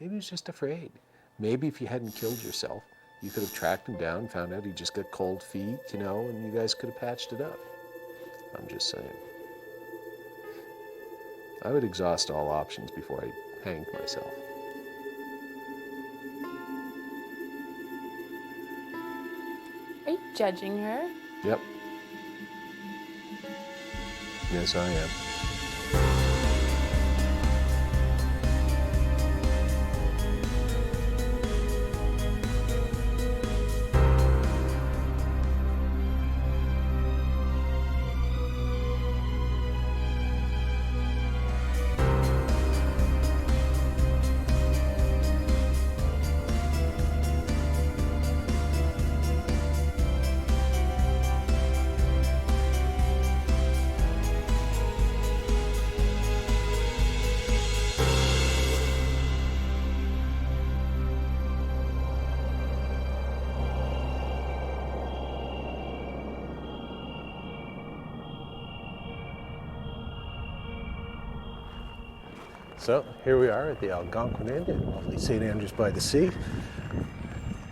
Maybe he was just afraid. Maybe if you hadn't killed yourself, you could have tracked him down, found out he just got cold feet, you know, and you guys could have patched it up. I'm just saying. I would exhaust all options before I hanged myself. Are you judging her? Yep. Yes, I am. So here we are at the Algonquin Inn in lovely St. Andrews by the Sea.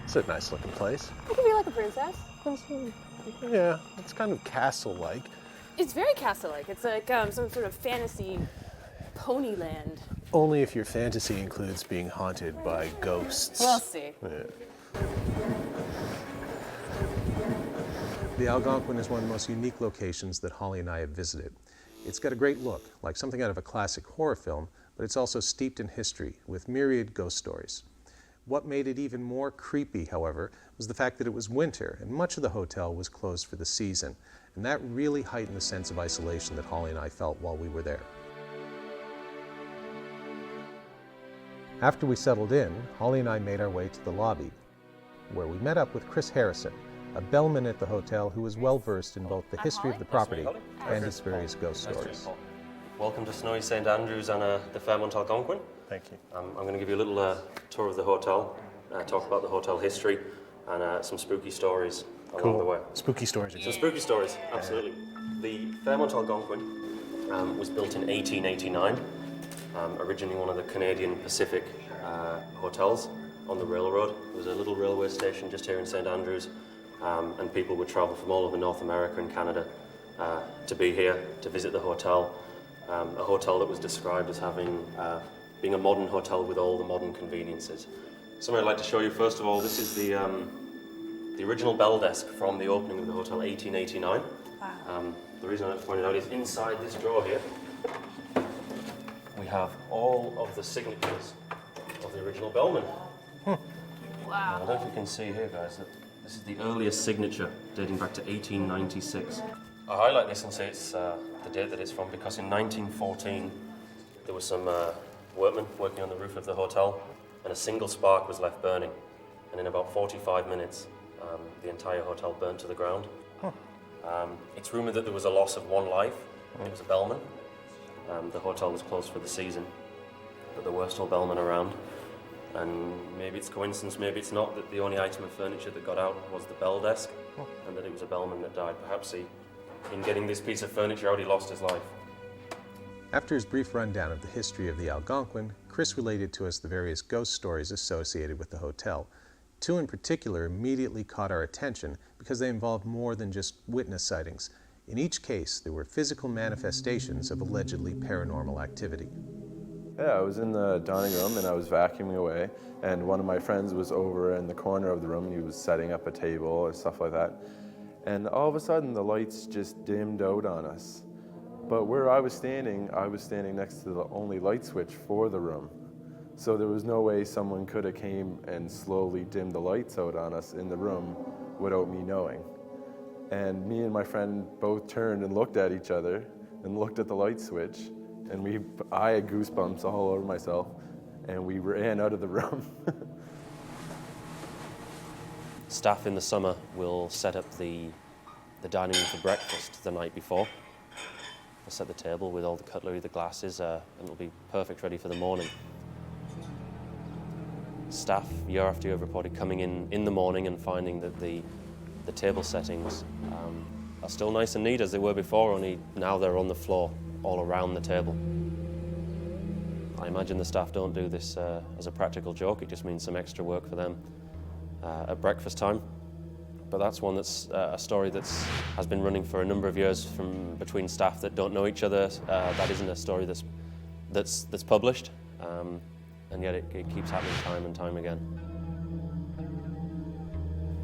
It's a nice looking place. You could be like a princess. Yeah, it's kind of castle-like. It's very castle-like. It's like some sort of fantasy pony land. Only if your fantasy includes being haunted by ghosts. We'll see. Yeah. The Algonquin is one of the most unique locations that Holly and I have visited. It's got a great look, like something out of a classic horror film, but it's also steeped in history, with myriad ghost stories. What made it even more creepy, however, was the fact that it was winter, and much of the hotel was closed for the season, and that really heightened the sense of isolation that Holly and I felt while we were there. After we settled in, Holly and I made our way to the lobby, where we met up with Chris Harrison, a bellman at the hotel who was well-versed in both the history of the property and its various ghost stories. Welcome to snowy St. Andrews and the Fairmont Algonquin. Thank you. I'm going to give you a little tour of the hotel, talk about the hotel history, and some spooky stories along the way. Spooky stories. Some spooky stories, absolutely. The Fairmont Algonquin was built in 1889, originally one of the Canadian Pacific hotels on the railroad. There was a little railway station just here in St. Andrews, and people would travel from all over North America and Canada to be here, to visit the hotel. A hotel that was described as having being a modern hotel with all the modern conveniences. Something I'd like to show you first of all. This is the original bell desk from the opening of the hotel, 1889. Wow. The reason I like to point it out is inside this drawer here, we have all of the signatures of the original bellman. Wow. I don't know if you can see here, guys, that this is the earliest signature dating back to 1896. I highlight this and say it's the date that it's from because in 1914 there were some workmen working on the roof of the hotel and a single spark was left burning, and in about 45 minutes the entire hotel burnt to the ground. It's rumoured that there was a loss of one life. It was a bellman. The hotel was closed for the season, but there were still bellmen around, and maybe it's coincidence, maybe it's not, that the only item of furniture that got out was the bell desk, and that it was a bellman that died. Perhaps in getting this piece of furniture out, he lost his life. After his brief rundown of the history of the Algonquin, Chris related to us the various ghost stories associated with the hotel. Two in particular immediately caught our attention because they involved more than just witness sightings. In each case, there were physical manifestations of allegedly paranormal activity. Yeah, I was in the dining room and I was vacuuming away, and one of my friends was over in the corner of the room and he was setting up a table or stuff like that. And all of a sudden the lights just dimmed out on us. But where I was standing next to the only light switch for the room. So there was no way someone could have came and slowly dimmed the lights out on us in the room without me knowing. And me and my friend both turned and looked at each other and looked at the light switch, and I had goosebumps all over myself, and we ran out of the room. Staff in the summer will set up the dining room for breakfast the night before. They'll set the table with all the cutlery, the glasses, and it'll be perfect ready for the morning. Staff, year after year, have reported coming in the morning and finding that the table settings are still nice and neat as they were before, only now they're on the floor all around the table. I imagine the staff don't do this as a practical joke. It just means some extra work for them at breakfast time. But that's one that's a story has been running for a number of years from between staff that don't know each other. That isn't a story that's published, and yet it keeps happening time and time again.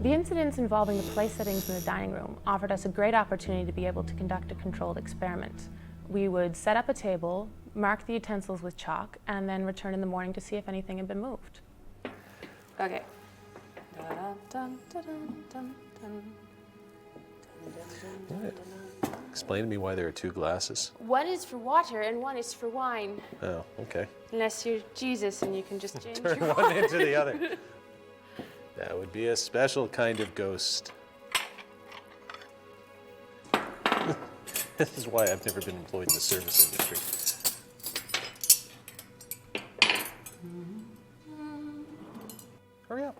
The incidents involving the place settings in the dining room offered us a great opportunity to be able to conduct a controlled experiment. We would set up a table, mark the utensils with chalk, and then return in the morning to see if anything had been moved. Okay. Explain to me why there are two glasses. One is for water and one is for wine. Oh, okay. Unless you're Jesus and you can just change Turn your one into the other. That would be a special kind of ghost. This is why I've never been employed in the service industry. Hurry up.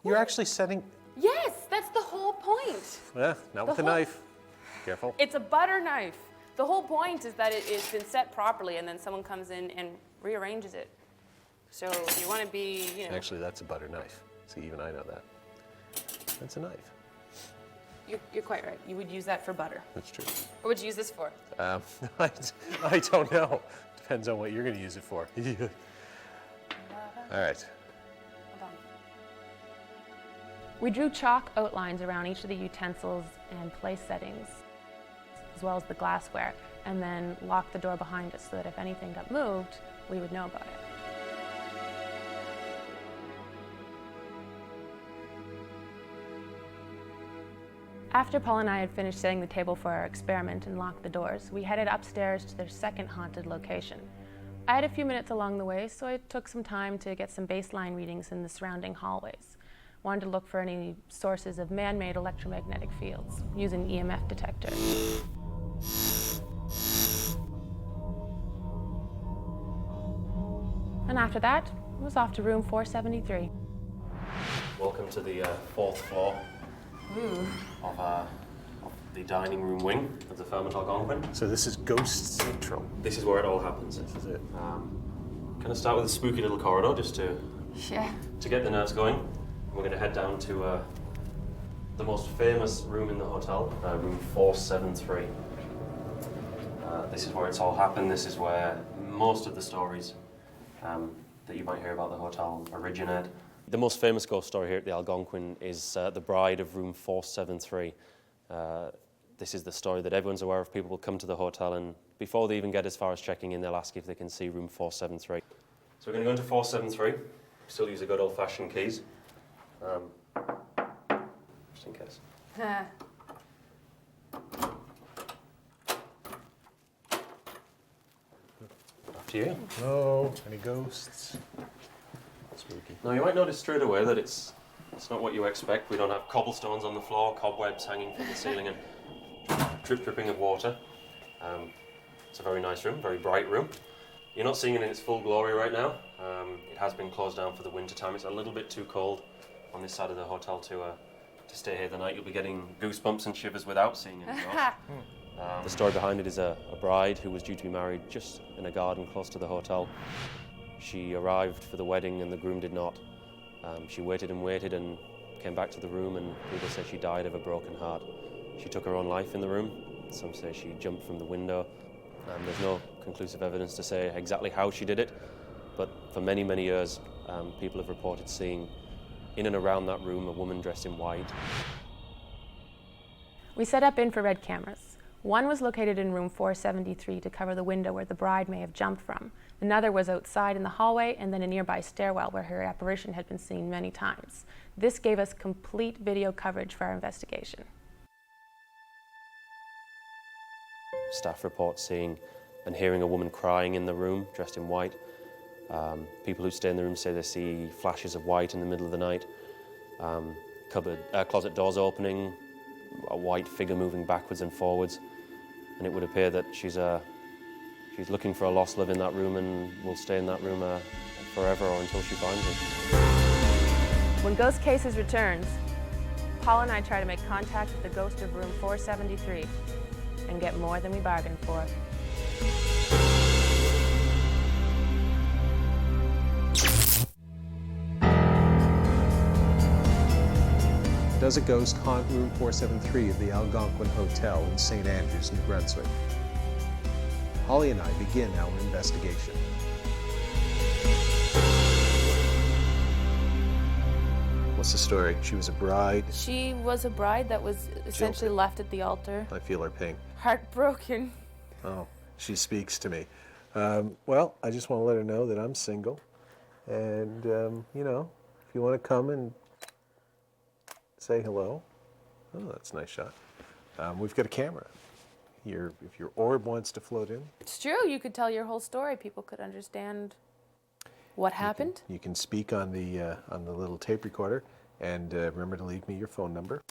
You're actually setting... Yes, that's the whole point. Well, not with a whole- knife. Careful. It's a butter knife. The whole point is that it's been set properly and then someone comes in and rearranges it. So you want to be, Actually, that's a butter knife. See, even I know that. That's a knife. You're quite right. You would use that for butter. That's true. What would you use this for? I don't know. Depends on what you're going to use it for. All right. Hold on. We drew chalk outlines around each of the utensils and place settings, as well as the glassware, and then locked the door behind us so that if anything got moved, we would know about it. After Paul and I had finished setting the table for our experiment and locked the doors, we headed upstairs to their second haunted location. I had a few minutes along the way, so I took some time to get some baseline readings in the surrounding hallways. Wanted to look for any sources of man-made electromagnetic fields using EMF detector. And after that, I was off to room 473. Welcome to the fourth floor of the dining room wing of the Fairmont Algonquin. So this is Ghost Central. This is where it all happens. This is it. Kind of start with a spooky little corridor just to get the nerves going. We're going to head down to the most famous room in the hotel, room 473. This is where it's all happened. This is where most of the stories that you might hear about the hotel originate. The most famous ghost story here at the Algonquin is the bride of room 473. This is the story that everyone's aware of. People will come to the hotel and before they even get as far as checking in, they'll ask if they can see room 473. So we're going to go into 473. Still use the good old-fashioned keys. Just in case. After you. Oh, any ghosts? Spooky. Now you might notice straight away that it's not what you expect. We don't have cobblestones on the floor, cobwebs hanging from the ceiling and dripping of water. It's a very nice room, very bright room. You're not seeing it in its full glory right now. It has been closed down for the winter time. It's a little bit too cold on this side of the hotel to stay here the night. You'll be getting goosebumps and shivers without seeing any ghosts. The story behind it is a bride who was due to be married just in a garden close to the hotel. She arrived for the wedding and the groom did not. She waited and came back to the room, and people say she died of a broken heart. She took her own life in the room. Some say she jumped from the window. There's no conclusive evidence to say exactly how she did it, but for many, many years, people have reported seeing in and around that room a woman dressed in white. We set up infrared cameras. One was located in room 473 to cover the window where the bride may have jumped from. Another was outside in the hallway, and then a nearby stairwell where her apparition had been seen many times. This gave us complete video coverage for our investigation. Staff report seeing and hearing a woman crying in the room, dressed in white. People who stay in the room say they see flashes of white in the middle of the night. Closet doors opening, a white figure moving backwards and forwards. And it would appear that she's looking for a lost love in that room and will stay in that room forever or until she finds it. When Ghost Cases returns, Paul and I try to make contact with the ghost of room 473 and get more than we bargained for. Does a ghost haunt room 473 of the Algonquin Hotel in St. Andrews, New Brunswick? Holly and I begin our investigation. What's the story? She was a bride. She was a bride that was essentially left at the altar. I feel her pain. Heartbroken. Oh, she speaks to me. Well, I just want to let her know that I'm single. And, you know, if you want to come and say hello. Oh, that's a nice shot. We've got a camera. If your orb wants to float in, It's true. You could tell your whole story. People could understand what happened. you can speak on the little tape recorder. And remember to leave me your phone number.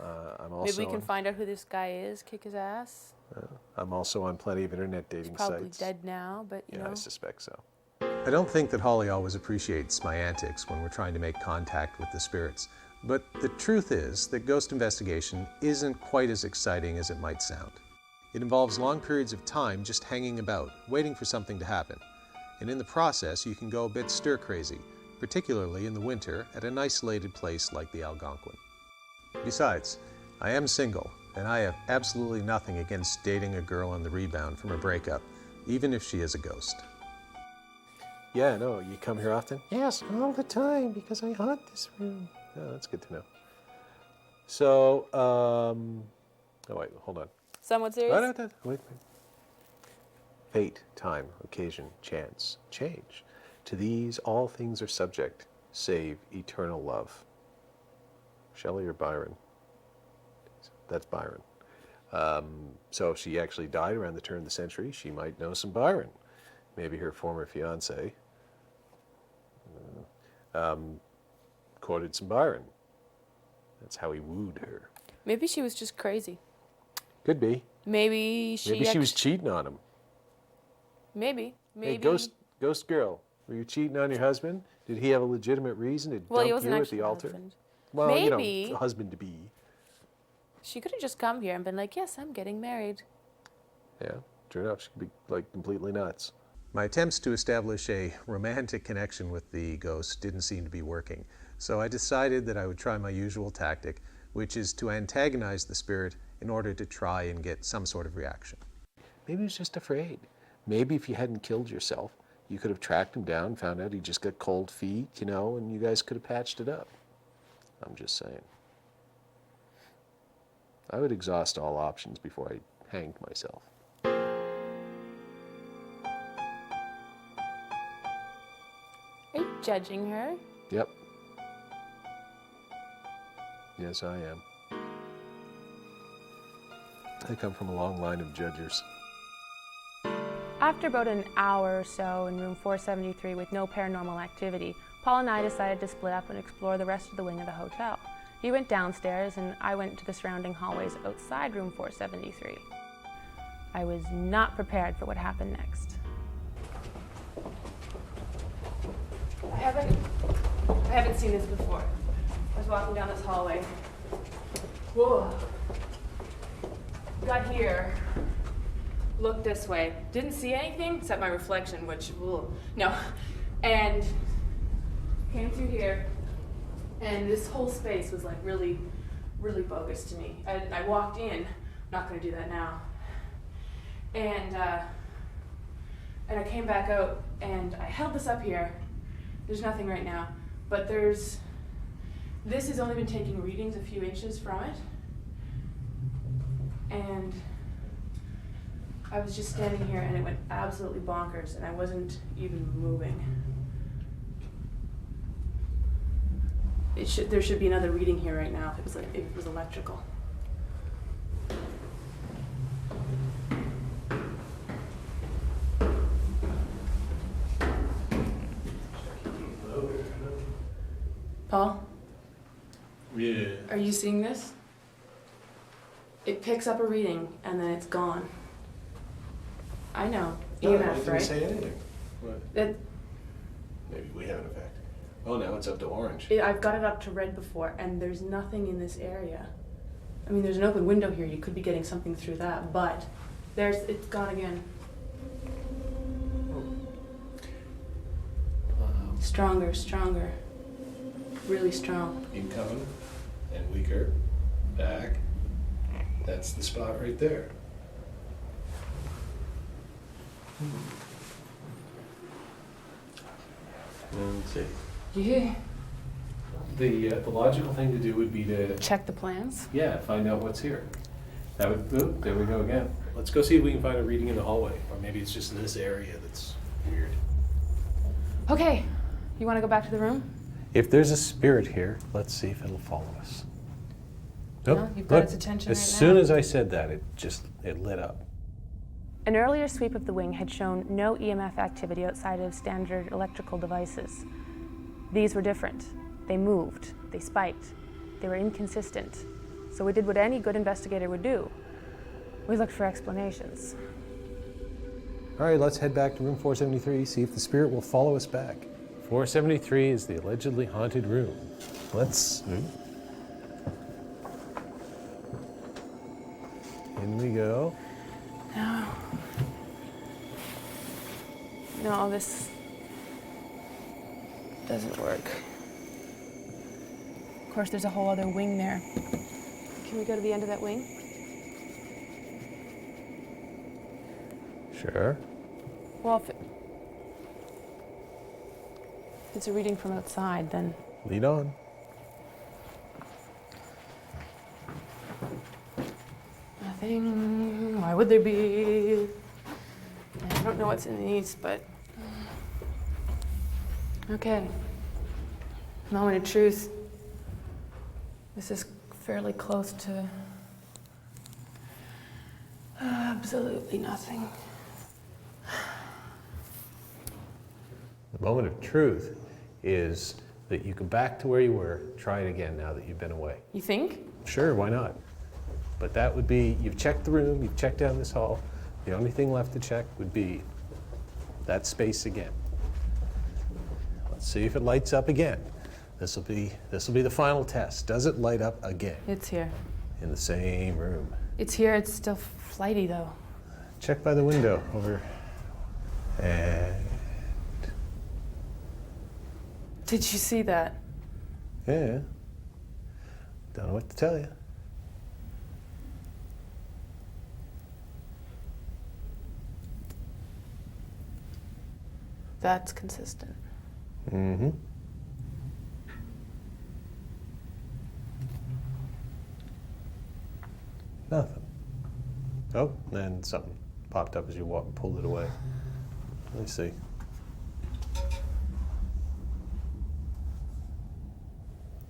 I'm also Maybe we can find out who this guy is, kick his ass. I'm also on plenty of internet dating Probably sites. dead now, but you Yeah, know. I suspect so. I don't think that Holly always appreciates my antics when we're trying to make contact with the spirits. But the truth is that ghost investigation isn't quite as exciting as it might sound. It involves long periods of time just hanging about, waiting for something to happen. And in the process, you can go a bit stir-crazy, particularly in the winter at an isolated place like the Algonquin. Besides, I am single, and I have absolutely nothing against dating a girl on the rebound from a breakup, even if she is a ghost. Yeah, no, you come here often? Yes, all the time, because I haunt this room. Oh, that's good to know. So, oh wait, hold on. Somewhat serious? Wait. Fate, time, occasion, chance, change. To these all things are subject, save eternal love. Shelley or Byron? That's Byron. So if she actually died around the turn of the century, she might know some Byron. Maybe her former fiance quoted some Byron. That's how he wooed her. Maybe she was just crazy. Could be. Maybe she was cheating on him. Maybe. Hey, ghost girl, were you cheating on your husband? Did he have a legitimate reason to Well, he dump wasn't you at actually the my altar? husband. Well, Maybe. you know, husband to be. She could have just come here and been like, yes, I'm getting married. Yeah, true enough, she could be like completely nuts. My attempts to establish a romantic connection with the ghost didn't seem to be working, so I decided that I would try my usual tactic, which is to antagonize the spirit in order to try and get some sort of reaction. Maybe he was just afraid. Maybe if you hadn't killed yourself, you could have tracked him down, found out he just got cold feet, you know, and you guys could have patched it up. I'm just saying. I would exhaust all options before I hanged myself. Are you judging her? Yep. Yes, I am. I come from a long line of judgers. After about an hour or so in room 473 with no paranormal activity, Paul and I decided to split up and explore the rest of the wing of the hotel. He went downstairs and I went to the surrounding hallways outside room 473. I was not prepared for what happened next. I haven't seen this before. I was walking down this hallway. Whoa. Got here. Looked this way. Didn't see anything except my reflection, which, no. And came through here, and this whole space was like really, really bogus to me. I walked in, not gonna do that now. And I came back out, and I held this up here. There's nothing right now, but this has only been taking readings a few inches from it. And I was just standing here and it went absolutely bonkers and I wasn't even moving. There should be another reading here right now if it was electrical. Paul? Yeah. Are you seeing this? It picks up a reading and then it's gone. I know. EMF, right? say anything. What? It, Maybe we have an effect. Oh, now it's up to orange. I've got it up to red before, and there's nothing in this area. I mean, there's an open window here. You could be getting something through that, but it's gone again. Stronger. Really strong. Incoming. and weaker. Back. That's the spot right there. Let's see. Yeah. The logical thing to do would be to, Check the plans. yeah, find out what's here. That would, oop, there we go again. Let's go see if we can find a reading in the hallway, or maybe it's just in this area that's weird. Okay, you want to go back to the room? If there's a spirit here, let's see if it'll follow us. No, you've got its attention as right soon now. as I said that, it lit up. An earlier sweep of the wing had shown no EMF activity outside of standard electrical devices. These were different. They moved, they spiked, they were inconsistent. So we did what any good investigator would do. We looked for explanations. All right, let's head back to room 473, see if the spirit will follow us back. 473 is the allegedly haunted room. Let's... In we go. No, this doesn't work. Of course, there's a whole other wing there. Can we go to the end of that wing? Sure. Well, if it's a reading from outside, then Lead on. nothing. Why would there be? I don't know what's in these, but okay. Moment of truth. This is fairly close to absolutely nothing. The moment of truth is that you go back to where you were, try it again now that you've been away. You think? Sure, why not? But that would be, you've checked the room, you've checked down this hall. The only thing left to check would be that space again. Let's see if it lights up again. This will be the final test. Does it light up again It's here. in the same room? It's here. It's still flighty, though. Check by the window over. And Did you see that? yeah, don't know what to tell you. That's consistent. Mm-hmm. Nothing. Oh, and something popped up as you pulled it away. Let me see.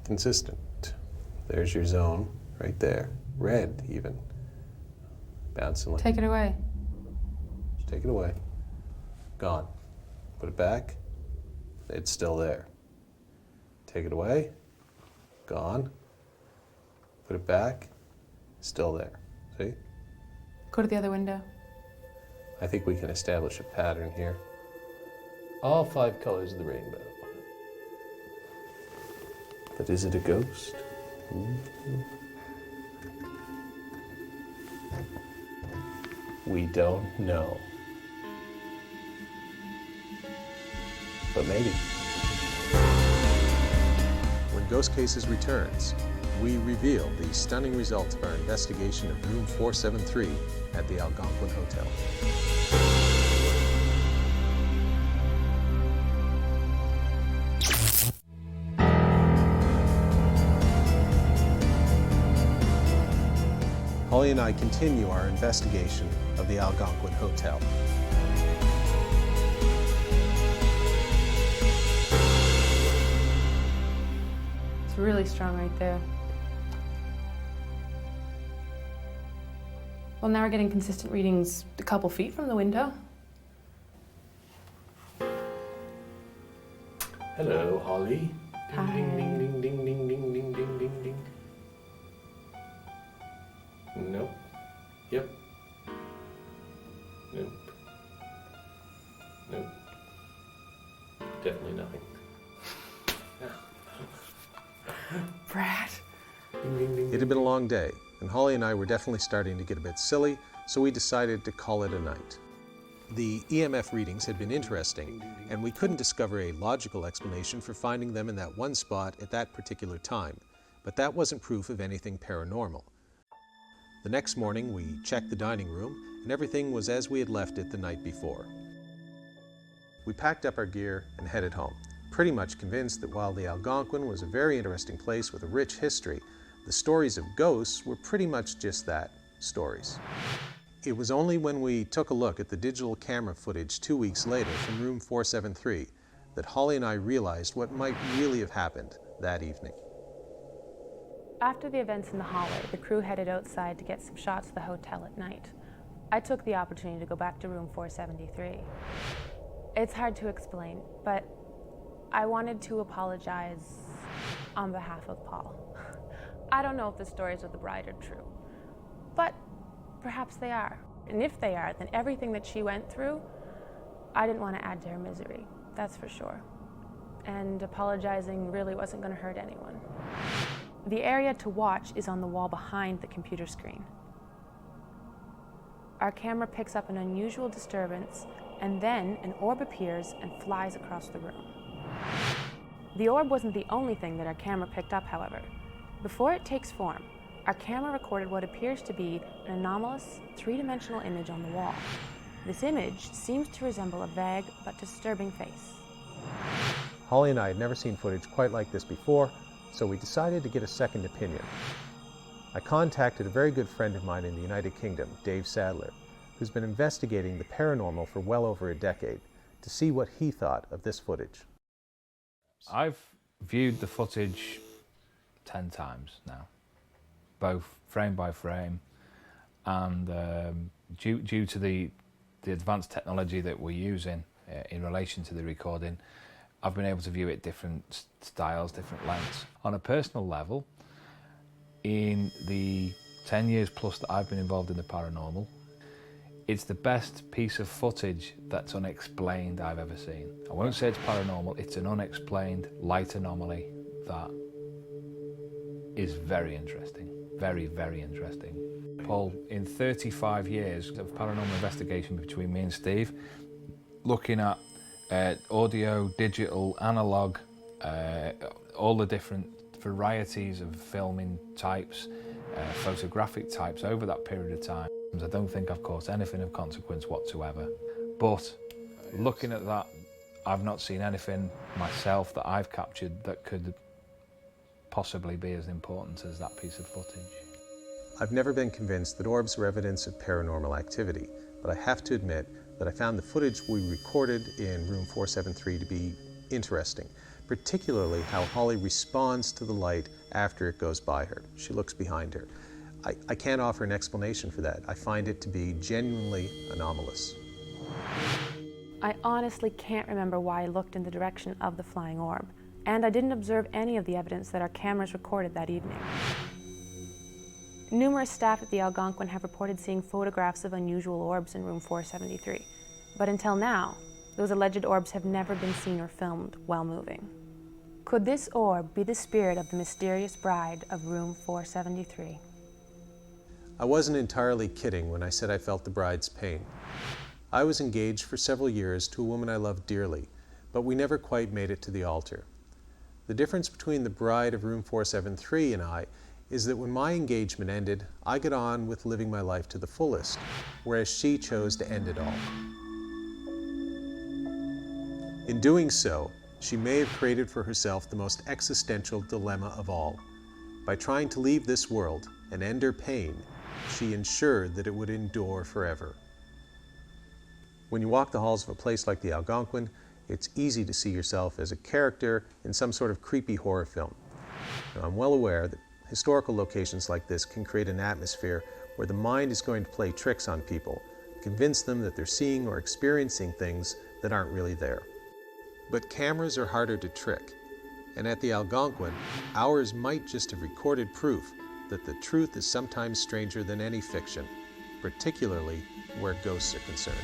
Consistent. There's your zone right there. Red, even. Bouncing like. Take it away. Just take it away. Gone. Put it back. It's still there. Take it away. Gone. Put it back. Still there. See? Go to the other window. I think we can establish a pattern here. All 5 colors of the rainbow. But is it a ghost? We don't know. But maybe. When Ghost Cases returns, we reveal the stunning results of our investigation of room 473 at the Algonquin Hotel. Holly and I continue our investigation of the Algonquin Hotel. It's really strong right there. Well, now we're getting consistent readings a couple feet from the window. Hello, Holly. Hi. Ding, ding, ding, ding, ding, ding, ding, ding, ding, ding. Nope. Yep. Nope. Nope. Definitely nothing. Brad. Ding, ding, ding. It had been a long day, and Holly and I were definitely starting to get a bit silly, so we decided to call it a night. The EMF readings had been interesting, and we couldn't discover a logical explanation for finding them in that one spot at that particular time. but that wasn't proof of anything paranormal. The next morning, we checked the dining room, and everything was as we had left it the night before. We packed up our gear and headed home, pretty much convinced that while the Algonquin was a very interesting place with a rich history, the stories of ghosts were pretty much just that, stories. It was only when we took a look at the digital camera footage 2 weeks later from room 473 that Holly and I realized what might really have happened that evening. After the events in the hallway, the crew headed outside to get some shots of the hotel at night. I took the opportunity to go back to room 473. It's hard to explain, but I wanted to apologize on behalf of Paul. I don't know if the stories of the bride are true, but perhaps they are. And if they are, then everything that she went through, I didn't want to add to her misery, that's for sure. And apologizing really wasn't going to hurt anyone. The area to watch is on the wall behind the computer screen. Our camera picks up an unusual disturbance, and then an orb appears and flies across the room. The orb wasn't the only thing that our camera picked up, however. Before it takes form, our camera recorded what appears to be an anomalous, three-dimensional image on the wall. This image seems to resemble a vague but disturbing face. Holly and I had never seen footage quite like this before, so we decided to get a second opinion. I contacted a very good friend of mine in the United Kingdom, Dave Sadler, who's been investigating the paranormal for well over a decade, to see what he thought of this footage. I've viewed the footage 10 times now, both frame by frame, and due to the advanced technology that we're using in relation to the recording, I've been able to view it different styles, different lengths. On a personal level, in the 10 years plus that I've been involved in the paranormal, it's the best piece of footage that's unexplained I've ever seen. I won't say it's paranormal, it's an unexplained light anomaly that is very interesting, very, very interesting. Paul, in 35 years of paranormal investigation between me and Steve, looking at audio, digital, analog, all the different varieties of filming types, photographic types over that period of time, I don't think I've caught anything of consequence whatsoever. But looking at that, I've not seen anything myself that I've captured that could possibly be as important as that piece of footage. I've never been convinced that orbs are evidence of paranormal activity, but I have to admit that I found the footage we recorded in room 473 to be interesting, particularly how Holly responds to the light after it goes by her. She looks behind her. I can't offer an explanation for that. I find it to be genuinely anomalous. I honestly can't remember why I looked in the direction of the flying orb, and I didn't observe any of the evidence that our cameras recorded that evening. Numerous staff at the Algonquin have reported seeing photographs of unusual orbs in room 473, but until now, those alleged orbs have never been seen or filmed while moving. Could this orb be the spirit of the mysterious bride of room 473? I wasn't entirely kidding when I said I felt the bride's pain. I was engaged for several years to a woman I loved dearly, but we never quite made it to the altar. The difference between the bride of room 473 and I is that when my engagement ended, I got on with living my life to the fullest, whereas she chose to end it all. In doing so, she may have created for herself the most existential dilemma of all. By trying to leave this world and end her pain, she ensured that it would endure forever. When you walk the halls of a place like the Algonquin, it's easy to see yourself as a character in some sort of creepy horror film. Now, I'm well aware that historical locations like this can create an atmosphere where the mind is going to play tricks on people, convince them that they're seeing or experiencing things that aren't really there. But cameras are harder to trick, and at the Algonquin, ours might just have recorded proof that the truth is sometimes stranger than any fiction, particularly where ghosts are concerned.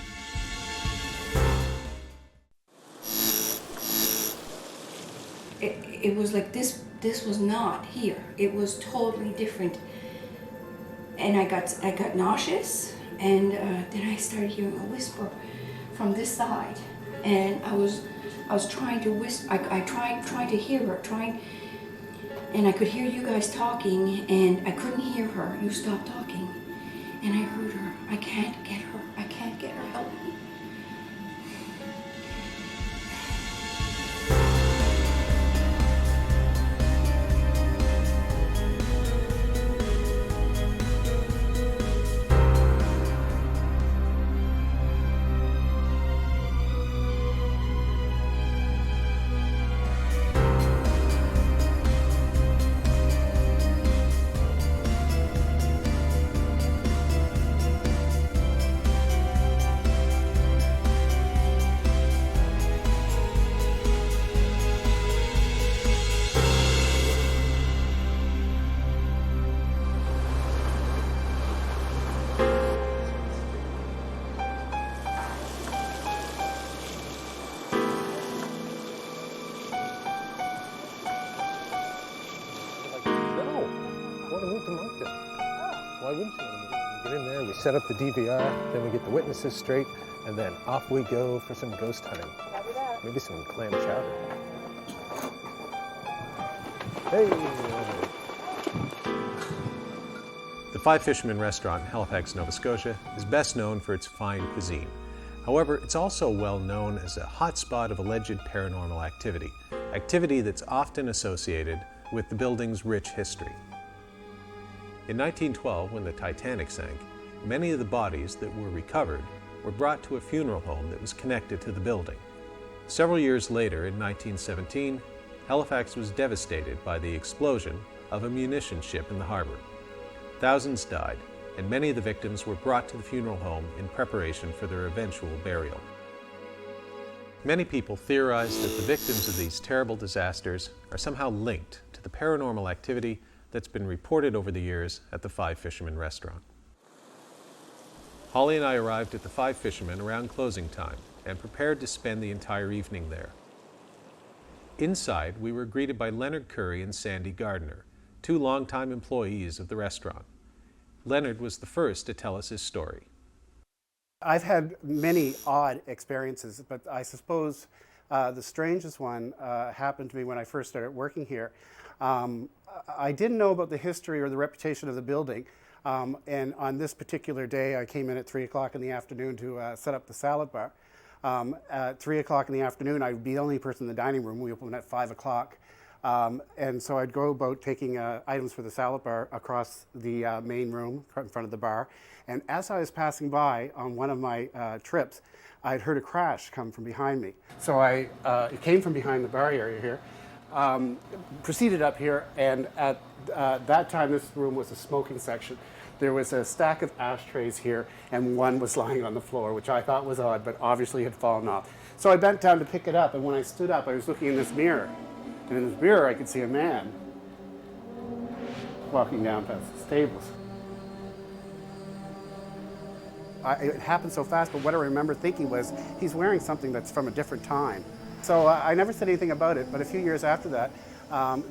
It was like this was not here. It was totally different. And I got nauseous, and then I started hearing a whisper from this side, and I was trying to whisper. I tried to hear her, And I could hear you guys talking, and I couldn't hear her. You stopped talking. And I heard her. I can't get her. I can't get her. Help me. No, want to move to Moncton. Why wouldn't you want to move? We get in there, we set up the DVR, then we get the witnesses straight, and then off we go for some ghost hunting. Maybe some clam chowder. Hey! The Five Fishermen restaurant in Halifax, Nova Scotia is best known for its fine cuisine. However, it's also well known as a hotspot of alleged paranormal activity that's often associated with the building's rich history. In 1912, when the Titanic sank, many of the bodies that were recovered were brought to a funeral home that was connected to the building. Several years later, in 1917, Halifax was devastated by the explosion of a munition ship in the harbor. Thousands died, and many of the victims were brought to the funeral home in preparation for their eventual burial. Many people theorize that the victims of these terrible disasters are somehow linked to the paranormal activity that's been reported over the years at the Five Fishermen restaurant. Holly and I arrived at the Five Fishermen around closing time and prepared to spend the entire evening there. Inside, we were greeted by Leonard Curry and Sandy Gardner, two longtime employees of the restaurant. Leonard was the first to tell us his story. I've had many odd experiences, but I suppose the strangest one happened to me when I first started working here. I didn't know about the history or the reputation of the building, and on this particular day I came in at 3 o'clock in the afternoon to set up the salad bar. At 3 o'clock in the afternoon I'd be the only person in the dining room. We opened at 5 o'clock. And so I'd go about taking items for the salad bar across the main room in front of the bar. And as I was passing by on one of my trips, I'd heard a crash come from behind me. So it came from behind the bar area here, proceeded up here, and at that time this room was a smoking section. There was a stack of ashtrays here, and one was lying on the floor, which I thought was odd, but obviously had fallen off. So I bent down to pick it up, and when I stood up, I was looking in this mirror. And in this mirror, I could see a man walking down past the stables. It happened so fast, but what I remember thinking was, he's wearing something that's from a different time. So I never said anything about it, but a few years after that,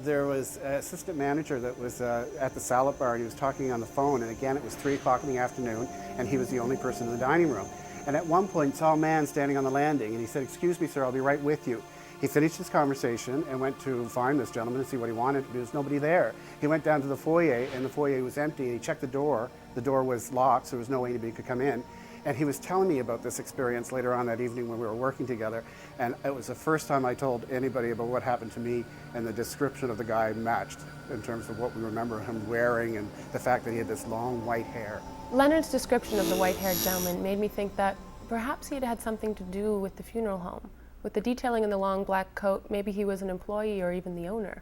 there was an assistant manager that was at the salad bar, and he was talking on the phone, and again, it was 3 o'clock in the afternoon, and he was the only person in the dining room. And at one point, saw a man standing on the landing, and he said, "Excuse me, sir, I'll be right with you." He finished his conversation and went to find this gentleman and see what he wanted. There was nobody there. He went down to the foyer, and the foyer was empty, and he checked the door. The door was locked, so there was no way anybody could come in. And he was telling me about this experience later on that evening when we were working together. And it was the first time I told anybody about what happened to me, and the description of the guy matched in terms of what we remember him wearing and the fact that he had this long white hair. Leonard's description of the white-haired gentleman made me think that perhaps he had had something to do with the funeral home. With the detailing in the long black coat, maybe he was an employee or even the owner.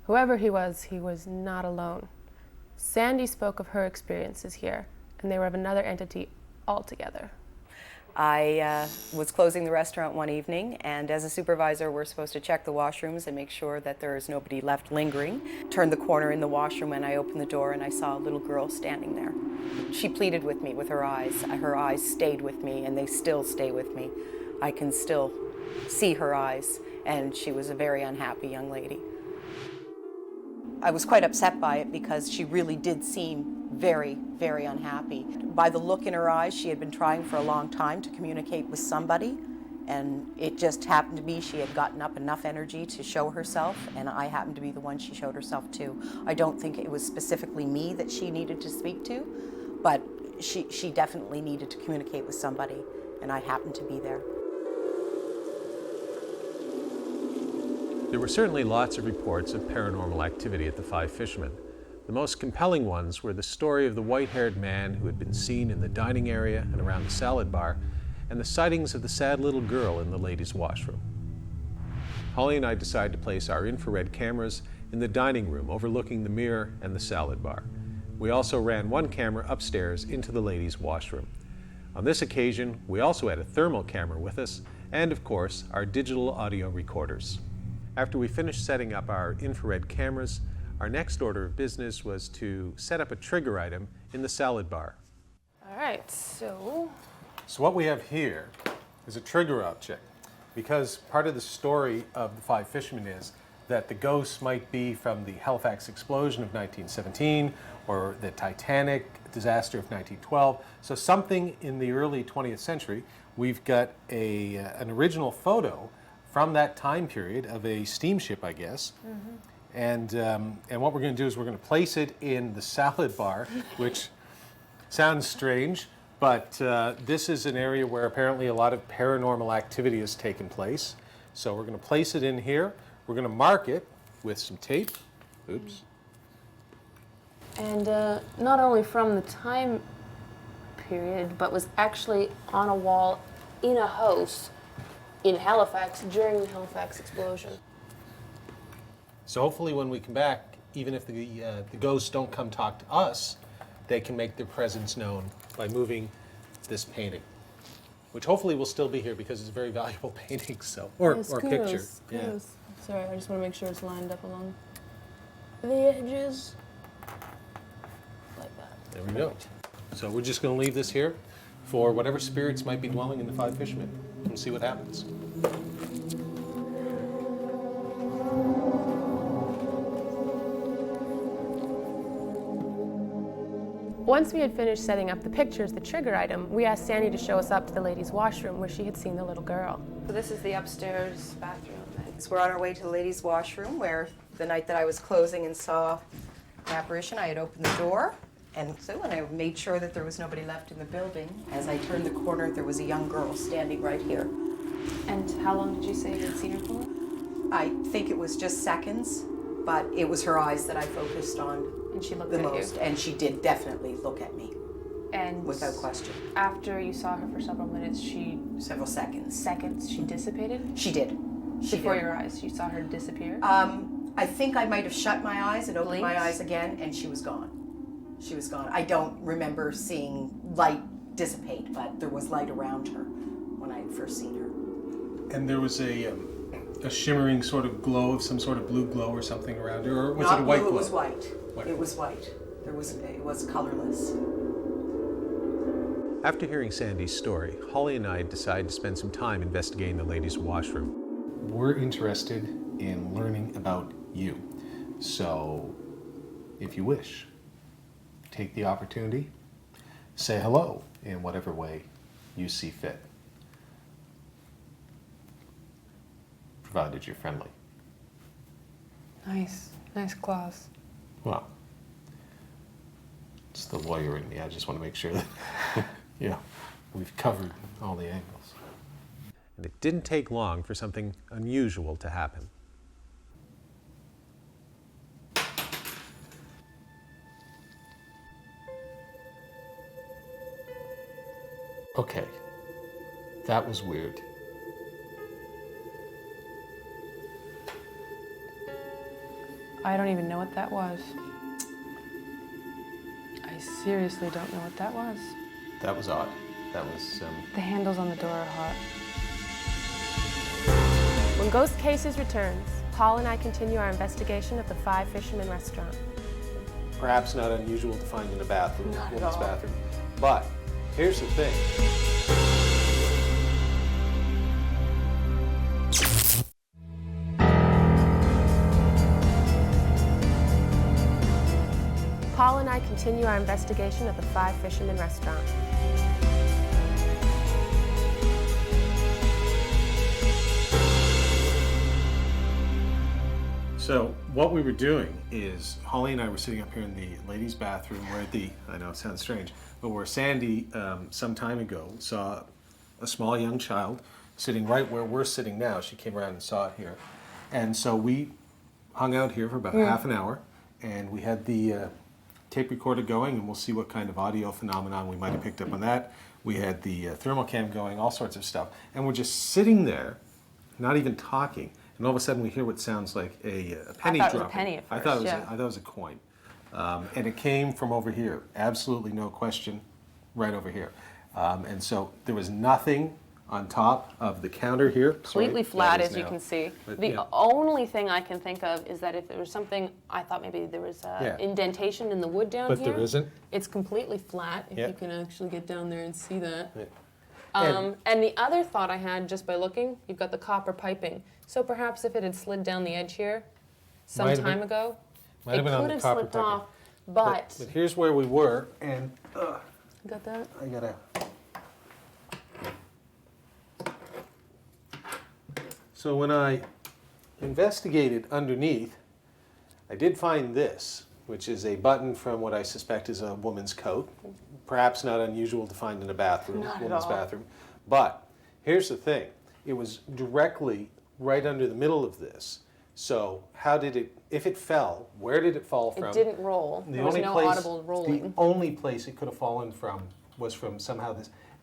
Whoever he was not alone. Sandy spoke of her experiences here, and they were of another entity altogether. I was closing the restaurant one evening, and as a supervisor, we're supposed to check the washrooms and make sure that there is nobody left lingering. Turned the corner in the washroom, and I opened the door, and I saw a little girl standing there. She pleaded with me with her eyes. Her eyes stayed with me, and they still stay with me. I can still see her eyes, and she was a very unhappy young lady. I was quite upset by it because she really did seem very, very unhappy. By the look in her eyes, she had been trying for a long time to communicate with somebody, and it just happened to be she had gotten up enough energy to show herself, and I happened to be the one she showed herself to. I don't think it was specifically me that she needed to speak to, but she definitely needed to communicate with somebody, and I happened to be there. There were certainly lots of reports of paranormal activity at the Five Fishermen. The most compelling ones were the story of the white-haired man who had been seen in the dining area and around the salad bar, and the sightings of the sad little girl in the ladies' washroom. Holly and I decided to place our infrared cameras in the dining room overlooking the mirror and the salad bar. We also ran one camera upstairs into the ladies' washroom. On this occasion, we also had a thermal camera with us, and of course, our digital audio recorders. After we finished setting up our infrared cameras, our next order of business was to set up a trigger item in the salad bar. All right, so what we have here is a trigger object, because part of the story of the Five Fishermen is that the ghosts might be from the Halifax explosion of 1917 or the Titanic disaster of 1912. So something in the early 20th century. We've got an original photo from that time period of a steamship, I guess. And what we're going to do is we're going to place it in the salad bar, which sounds strange, but this is an area where apparently a lot of paranormal activity has taken place. So we're going to place it in here. We're going to mark it with some tape. Oops. And not only from the time period, but was actually on a wall in a house in Halifax during the Halifax explosion. So hopefully when we come back, even if the ghosts don't come talk to us, they can make their presence known by moving this painting, which hopefully will still be here because it's a very valuable painting, so, or picture. Yeah. Sorry, I just want to make sure it's lined up along the edges. Like that. There we go. So we're just going to leave this here for whatever spirits might be dwelling in the Five Fishermen and see what happens. Once we had finished setting up the pictures, the trigger item, we asked Sandy to show us up to the ladies' washroom where she had seen the little girl. So this is the upstairs bathroom. So we're on our way to the ladies' washroom, where the night that I was closing and saw an apparition, I had opened the door, and so when I made sure that there was nobody left in the building, as I turned the corner, there was a young girl standing right here. And how long did you say you had seen her for? I think it was just seconds, but it was her eyes that I focused on. And she looked the at most, you? and she did definitely look at me, And without question. after you saw her for several minutes, Several seconds. she dissipated? She did. Before your eyes, you saw her disappear? I think I might have shut my eyes and opened my Blinked? eyes again, and she was gone. She was gone. I don't remember seeing light dissipate, but there was light around her when I had first seen her. And there was a shimmering sort of glow of some sort of blue glow or something around her, or was Not it a white blue, glow? It was white. White. It was white. It was colorless. After hearing Sandy's story, Holly and I decided to spend some time investigating the ladies' washroom. We're interested in learning about you. So, if you wish, take the opportunity, say hello in whatever way you see fit, provided you're friendly. Nice claws. Well, it's the lawyer in me. I just want to make sure that, we've covered all the angles. And it didn't take long for something unusual to happen. Okay, that was weird. I don't even know what that was. I seriously don't know what that was. That was odd. That was, The handles on the door are hot. When Ghost Cases returns, Paul and I continue our investigation of the Five Fishermen restaurant. perhaps not unusual to find in a bathroom, Not at woman's all. bathroom. But here's the thing. Paul and I continue our investigation of the Five Fishermen restaurant. So what we were doing is Holly and I were sitting up here in the ladies' bathroom where I know it sounds strange, but where Sandy some time ago saw a small young child sitting right where we're sitting now. She came around and saw it here. And so we hung out here for about half an hour, and we had the tape recorder going, and we'll see what kind of audio phenomenon we might have picked up on that. We had the thermal cam going, all sorts of stuff. And we're just sitting there, not even talking, and all of a sudden we hear what sounds like a penny dropping. I thought it was a penny at I thought first, it was a coin. And it came from over here, absolutely no question, right over here. And so there was nothing on top of the counter here. Completely flat, as you can see. But, The yeah. only thing I can think of is that if there was something, I thought maybe there was indentation in the wood down But here. there isn't. It's completely flat, if Yeah. you can actually get down there and see that. Yeah. And the other thought I had just by looking, you've got the copper piping. So perhaps if it had slid down the edge here some Might have time been- ago, might it have been on could the have copper slipped piping. off. But, But here's where we were, and you got that? I gotta. So when I investigated underneath, I did find this, which is a button from what I suspect is a woman's coat. Perhaps not unusual to find in a bathroom, Not at woman's all. bathroom. But here's the thing: it was directly right under the middle of this. So how did it? If it fell, where did it fall from? It didn't roll. There was no audible rolling. The only place it could have fallen from was from somehow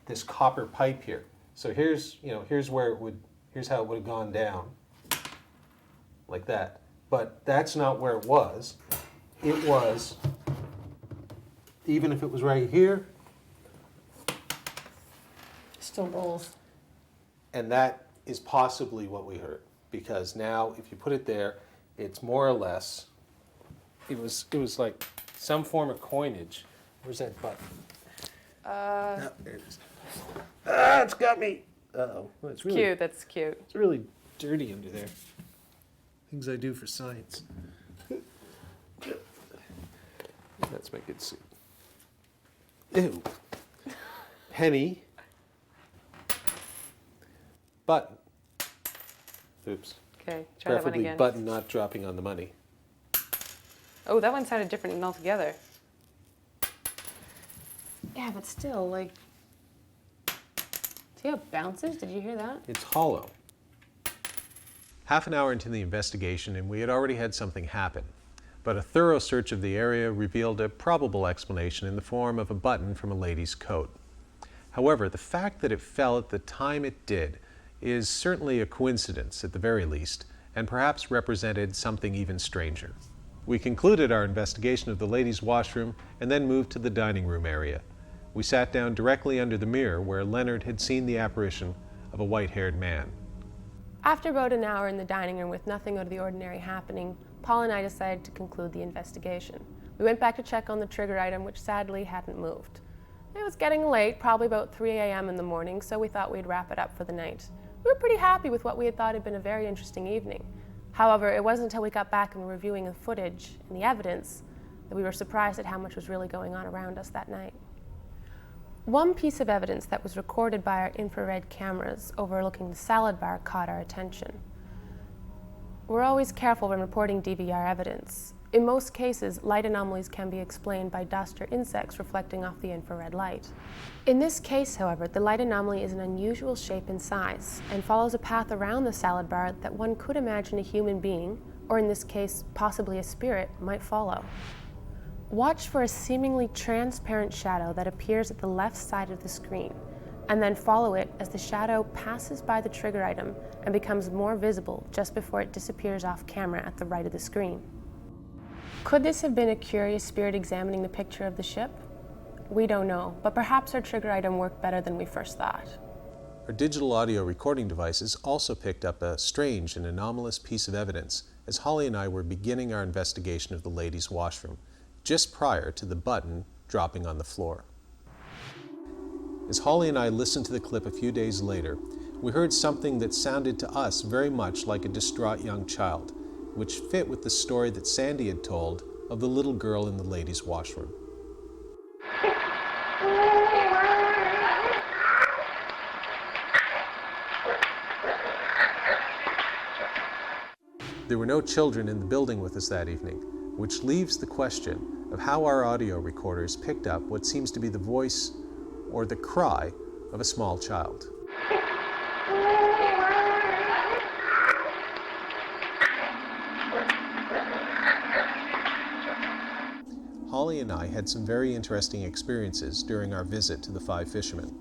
this copper pipe here. So here's here's how it would have gone down, like that. But that's not where it was. It was, even if it was right here, Still rolls. and that is possibly what we heard. Because now, if you put it there, it's more or less, it was like some form of coinage. Where's that button? No, there it is. It's got me. Uh-oh. Well, it's really, Cute, that's cute. It's really dirty under there. Things I do for science. That's my good suit. Ew. Penny. Button. Oops. Okay, try that one Preferably again. button not dropping on the money. Oh, that one sounded different altogether. Yeah, but still, like, see how it bounces? Did you hear that? It's hollow. Half an hour into the investigation, and we had already had something happen. But a thorough search of the area revealed a probable explanation in the form of a button from a lady's coat. However, the fact that it fell at the time it did is certainly a coincidence at the very least, and perhaps represented something even stranger. We concluded our investigation of the ladies' washroom and then moved to the dining room area. We sat down directly under the mirror where Leonard had seen the apparition of a white-haired man. After about an hour in the dining room with nothing out of the ordinary happening, Paul and I decided to conclude the investigation. We went back to check on the trigger item, which sadly hadn't moved. It was getting late, probably about 3 a.m. in the morning, so we thought we'd wrap it up for the night. We were pretty happy with what we had thought had been a very interesting evening. However, it wasn't until we got back and were reviewing the footage and the evidence that we were surprised at how much was really going on around us that night. One piece of evidence that was recorded by our infrared cameras overlooking the salad bar caught our attention. We're always careful when reporting DVR evidence. In most cases, light anomalies can be explained by dust or insects reflecting off the infrared light. In this case, however, the light anomaly is an unusual shape and size and follows a path around the salad bar that one could imagine a human being, or in this case, possibly a spirit, might follow. Watch for a seemingly transparent shadow that appears at the left side of the screen, and then follow it as the shadow passes by the trigger item and becomes more visible just before it disappears off camera at the right of the screen. Could this have been a curious spirit examining the picture of the ship? We don't know, but perhaps our trigger item worked better than we first thought. Our digital audio recording devices also picked up a strange and anomalous piece of evidence as Holly and I were beginning our investigation of the ladies' washroom, just prior to the button dropping on the floor. As Holly and I listened to the clip a few days later, we heard something that sounded to us very much like a distraught young child, which fit with the story that Sandy had told of the little girl in the ladies' washroom. There were no children in the building with us that evening, which leaves the question of how our audio recorders picked up what seems to be the voice or the cry of a small child. Holly and I had some very interesting experiences during our visit to the Five Fishermen.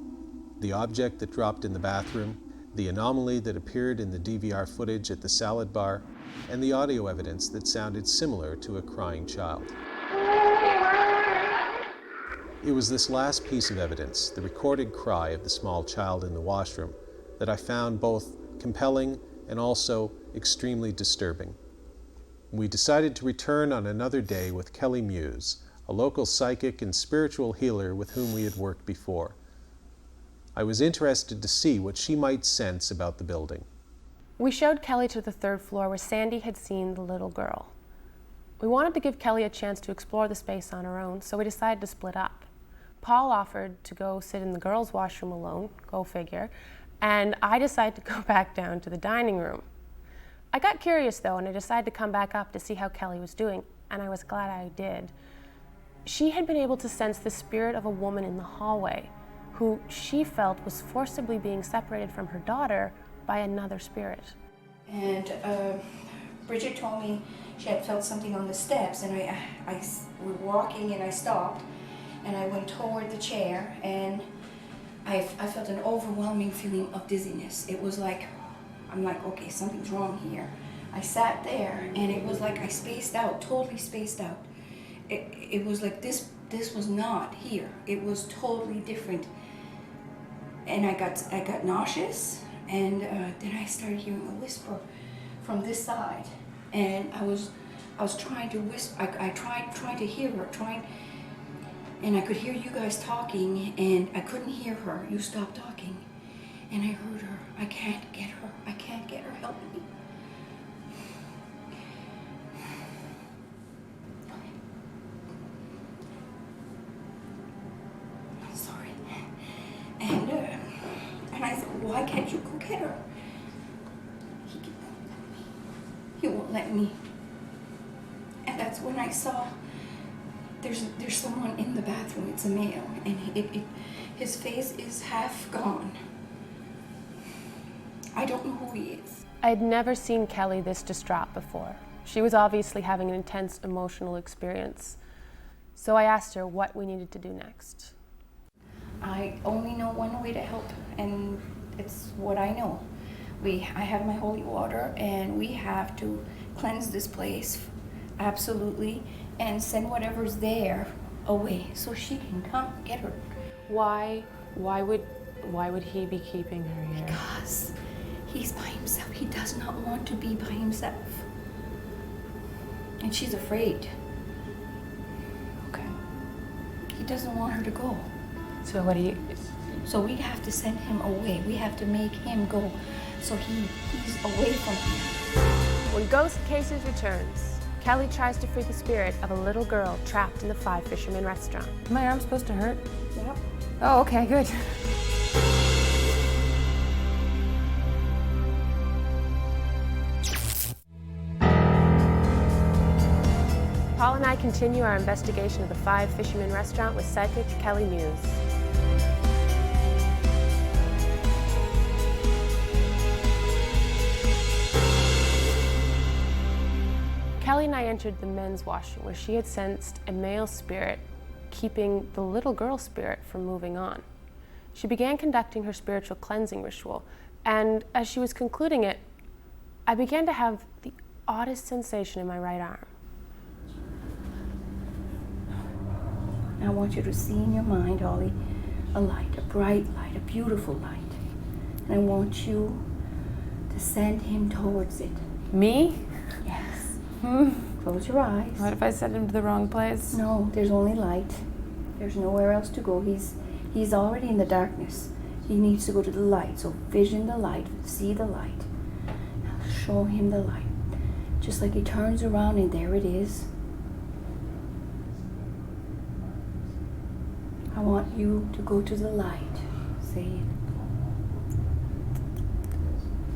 The object that dropped in the bathroom, the anomaly that appeared in the DVR footage at the salad bar, and the audio evidence that sounded similar to a crying child. It was this last piece of evidence, the recorded cry of the small child in the washroom, that I found both compelling and also extremely disturbing. We decided to return on another day with Kelly Muse, a local psychic and spiritual healer with whom we had worked before. I was interested to see what she might sense about the building. We showed Kelly to the 3rd floor where Sandy had seen the little girl. We wanted to give Kelly a chance to explore the space on her own, so we decided to split up. Paul offered to go sit in the girls' washroom alone, go figure, and I decided to go back down to the dining room. I got curious though, and I decided to come back up to see how Kelly was doing, and I was glad I did. She had been able to sense the spirit of a woman in the hallway, who she felt was forcibly being separated from her daughter by another spirit. And Bridget told me she had felt something on the steps, and I were walking and I stopped, and I went toward the chair, and I felt an overwhelming feeling of dizziness. It was like, I'm like, okay, something's wrong here. I sat there, and it was like I spaced out, totally spaced out. It was like this was not here. It was totally different. And I got nauseous, and then I started hearing a whisper from this side, and I was trying to whisper. I tried to hear her, and I could hear you guys talking, and I couldn't hear her. You stopped talking, and I heard her. I can't get her. I can't get her. Help me. I'm sorry. And I said, why can't you go get her? He won't let me. And that's when I saw there's someone in the bathroom. It's a male, and his face is half gone. I don't know who he is. I'd never seen Kelly this distraught before. She was obviously having an intense emotional experience. So I asked her what we needed to do next. I only know one way to help, and it's what I know. I have my holy water, and we have to cleanse this place, absolutely, and send whatever's there away so she can come get her. Why would he be keeping her here? Because he's by himself. He does not want to be by himself. And she's afraid. Okay. He doesn't want her to go. So what do you... So we have to send him away. We have to make him go so he's away from here. When Ghost Cases returns, Kelly tries to free the spirit of a little girl trapped in the Five Fishermen restaurant. Is my arm supposed to hurt? Yep. Oh, okay, good. Paul and I continue our investigation of the Five Fishermen restaurant with psychic Kelly Muse. Kelly and I entered the men's washroom where she had sensed a male spirit keeping the little girl spirit from moving on. She began conducting her spiritual cleansing ritual, and as she was concluding it, I began to have the oddest sensation in my right arm. I want you to see in your mind, Holly, a light, a bright light, a beautiful light. And I want you to send him towards it. Me? Yes. Close your eyes. What if I send him to the wrong place? No, there's only light. There's nowhere else to go. He's already in the darkness. He needs to go to the light. So vision the light, see the light. Now show him the light. Just like he turns around and there it is. I want you to go to the light. Say it.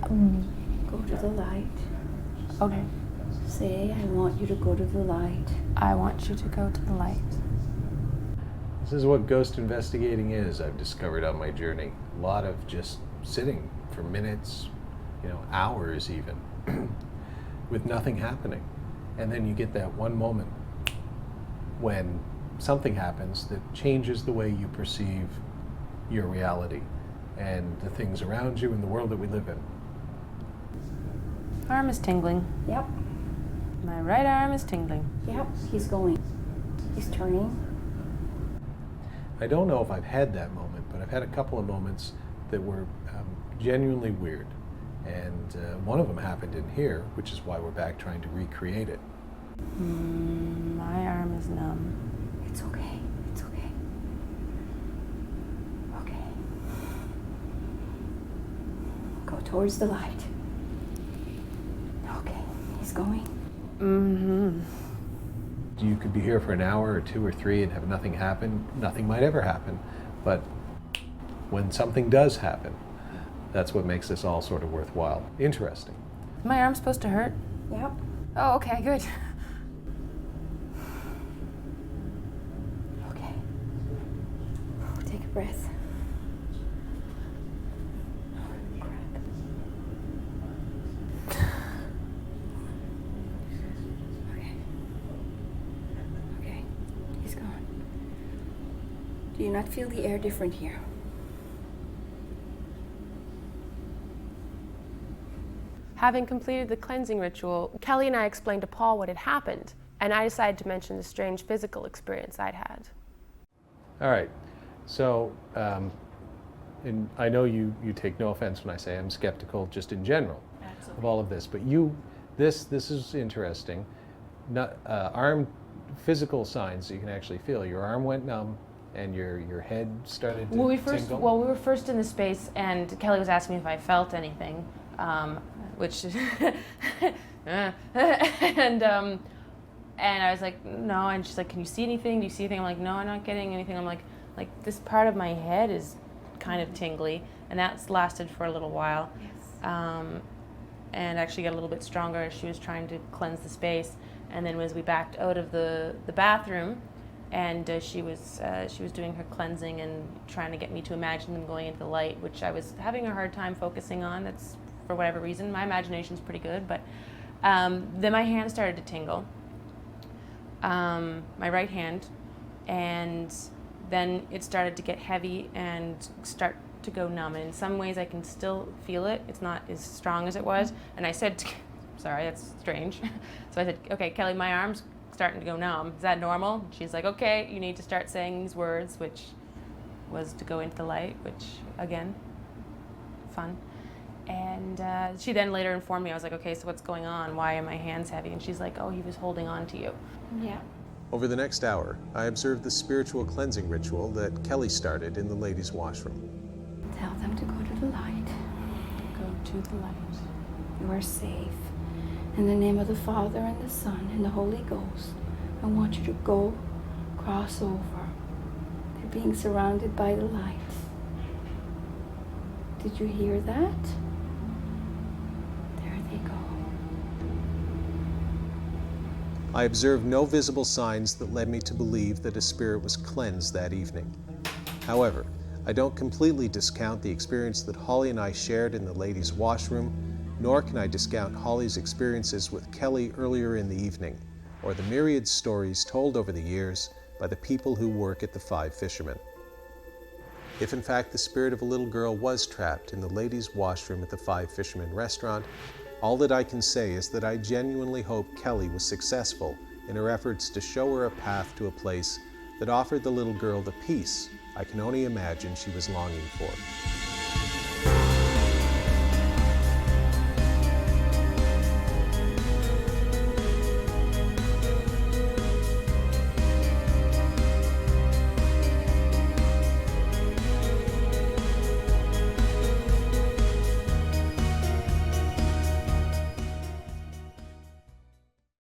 Go to the light. Okay. Say, I want you to go to the light. I want you to go to the light. This is what ghost investigating is, I've discovered on my journey. A lot of just sitting for minutes, hours even, with nothing happening. And then you get that one moment when something happens that changes the way you perceive your reality and the things around you and the world that we live in. Arm is tingling. Yep, My right arm is tingling. yep, he's going. He's turning. I don't know if I've had that moment, but I've had a couple of moments that were genuinely weird. And one of them happened in here, which is why we're back trying to recreate it. My arm is numb. It's okay, it's okay. Okay. Go towards the light. Okay, he's going. You could be here for an hour or 2 or 3 and have nothing happen. Nothing might ever happen. But when something does happen, that's what makes this all sort of worthwhile. Interesting. Is my arm supposed to hurt? Yep. Oh, okay, good. Okay. Take a breath. Oh, crap. Okay. Okay. He's gone. Do you not feel the air different here? Having completed the cleansing ritual, Kelly and I explained to Paul what had happened, and I decided to mention the strange physical experience I'd had. All right. So, and I know you take no offense when I say I'm skeptical just in general of all of this, but this is interesting. Arm physical signs that you can actually feel. Your arm went numb, and your head started to tingle. We were first in the space, and Kelly was asking me if I felt anything, which, and I was like, no, and she's like, can you see anything? Do you see anything? I'm like, no, I'm not getting anything. I'm like this part of my head is kind of tingly, and that's lasted for a little while. Yes. And actually got a little bit stronger as she was trying to cleanse the space. And then as we backed out of the bathroom, and she was doing her cleansing and trying to get me to imagine them going into the light, which I was having a hard time focusing on. That's for whatever reason. My imagination's pretty good, but then my hand started to tingle, my right hand, and then it started to get heavy and start to go numb. And in some ways I can still feel it. It's not as strong as it was. And I said, sorry, that's strange. So I said, okay, Kelly, my arm's starting to go numb. Is that normal? She's like, okay, you need to start saying these words, which was to go into the light, which, again, fun. And she then later informed me, I was like, okay, so what's going on? Why are my hands heavy? And she's like, oh, he was holding on to you. Yeah. Over the next hour, I observed the spiritual cleansing ritual that Kelly started in the ladies' washroom. Tell them to go to the light. Go to the light. You are safe. In the name of the Father and the Son and the Holy Ghost, I want you to go, cross over. They're being surrounded by the light. Did you hear that? There they go. I observed no visible signs that led me to believe that a spirit was cleansed that evening. However, I don't completely discount the experience that Holly and I shared in the ladies' washroom, nor can I discount Holly's experiences with Kelly earlier in the evening, or the myriad stories told over the years by the people who work at the Five Fishermen. If in fact the spirit of a little girl was trapped in the ladies' washroom at the Five Fishermen restaurant, all that I can say is that I genuinely hope Kelly was successful in her efforts to show her a path to a place that offered the little girl the peace I can only imagine she was longing for.